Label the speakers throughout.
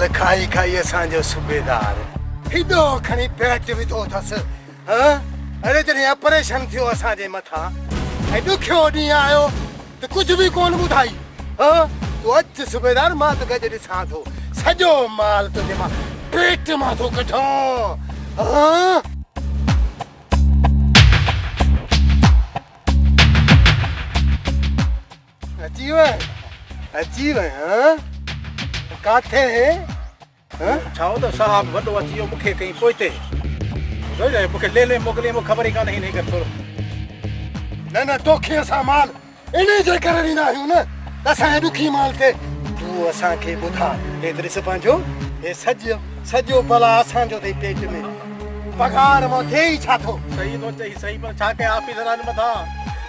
Speaker 1: माल खाई खाई असांजो सूबेदार हेॾो खणी पेट विधो अथसि अरे जॾहिं ऑपरेशन थियो असांजे मथां ऐं ॾुखियो ॾींहुं आयो त कुझु बि कोन ॿुधाई तूं अचु सूबेदार मां तोखे अॼु ॾिसां थो सॼो माल तुंहिंजे मां पेट मां थो कढां अची वई काथे
Speaker 2: छाओ त साहब वॾो अची वियो मूंखे कई पोइते मूंखे ले मोकिले मूंखे ख़बर ई कान्हे हिन करे थोरो
Speaker 1: न तोखे असां माल इन जे करे ॾींदा आहियूं न त असांजे ॾुखी माल ते तूं असांखे ॿुधा हे ॾिस पंहिंजो हे सॼो भला असांजो अथई पेट में पघार मां थिए ई छा थो
Speaker 2: सही थो चई सही पर छा कयां ऑफिसरनि मथां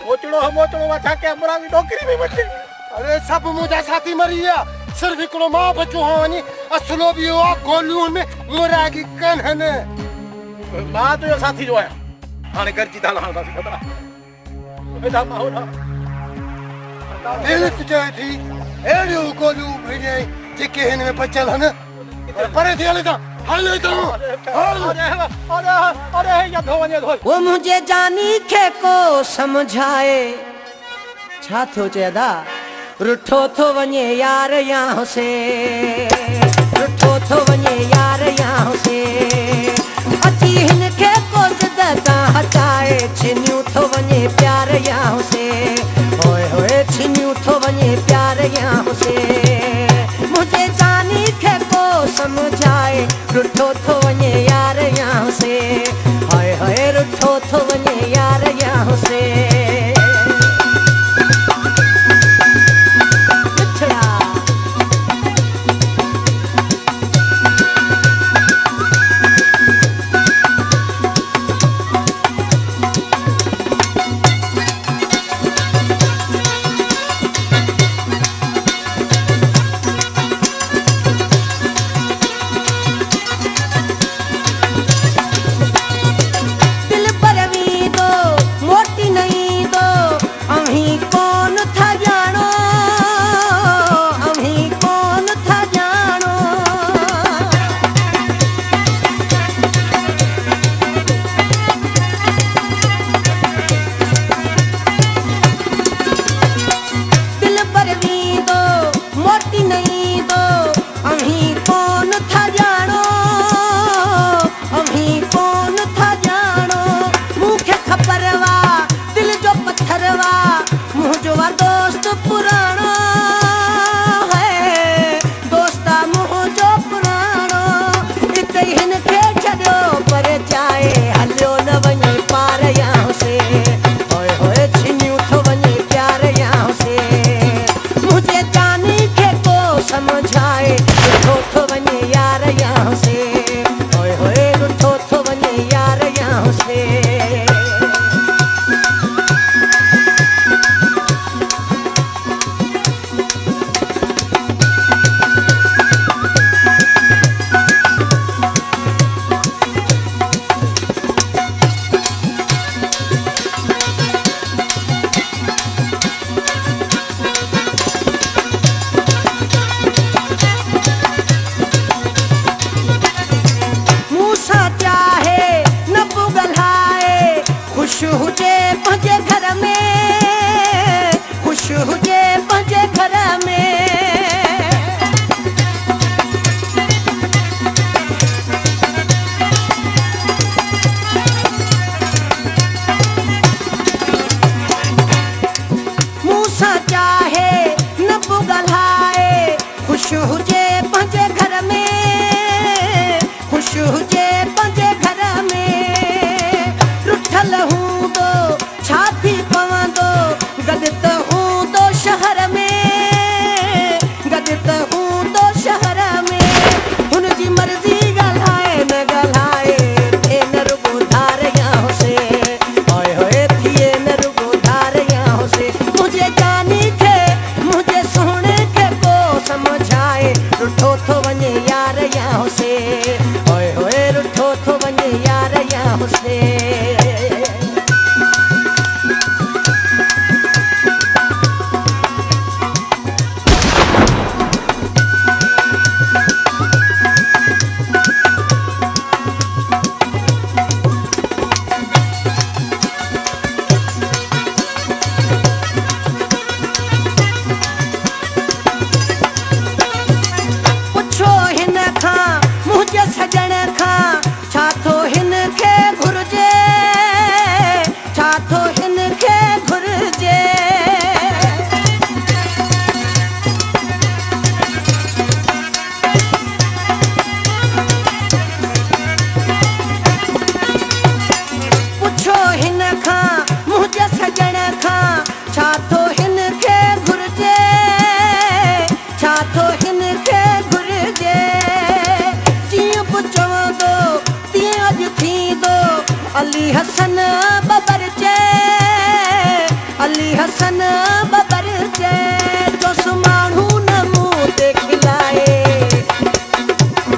Speaker 2: मोचड़ो मां छा कयां मुरावी नौकिरी बि वठे
Speaker 1: अरे सभु मुंहिंजा साथी मरी विया सिर्फ़ हिकिड़ो मां बचो हा वञी असलो बि हो आहे गोलियूं में मुरागी कनि
Speaker 2: मां तुंहिंजो साथी जो आहियां हाणे गॾिजी था हलंदासीं ख़बर आहे
Speaker 1: चए थी अहिड़ियूं गोलियूं भेॼाई जेके हिन में बचियल आहिनि परे थी हले था
Speaker 3: वो मुझे जानी खे को समझाए छा थो चेदा रुठो थो वञे यार यहाँ से रुठो थो वञे यार यहाँ से अची हिन खे को ज़िद तां हटाए छिनियूं थो वञे प्यार यहाँ से होए होए छिनियूं थो वञे प्यार यहाँ से मुझे जानी खे को समझाए रुठो थो वञे यार यहाँ से हाय हाय रुठो थो वञे यार यहाँ से हसन बबर जे चोस माण्हू न मूं ते खिलाए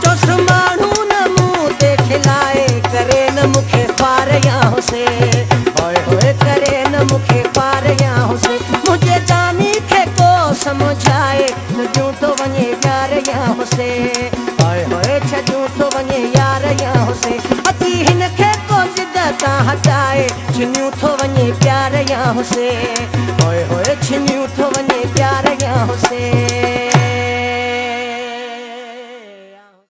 Speaker 3: चोस माण्हू न मूं ते खिलाए करे न मूंखे पार या हुसे होए होए करे न मूंखे पार या हुसे मुंहिंजे जानी खे को समझाए छॾियूं थो वञे प्यार या हुसे होए होए छॾियूं थो वञे यार या हुसे अची हिन खे को ज़िद तां हटाए छिनियूं थो वञे प्यार या हुसे होए होए छिनियूं थो वञे प्यार या हुसे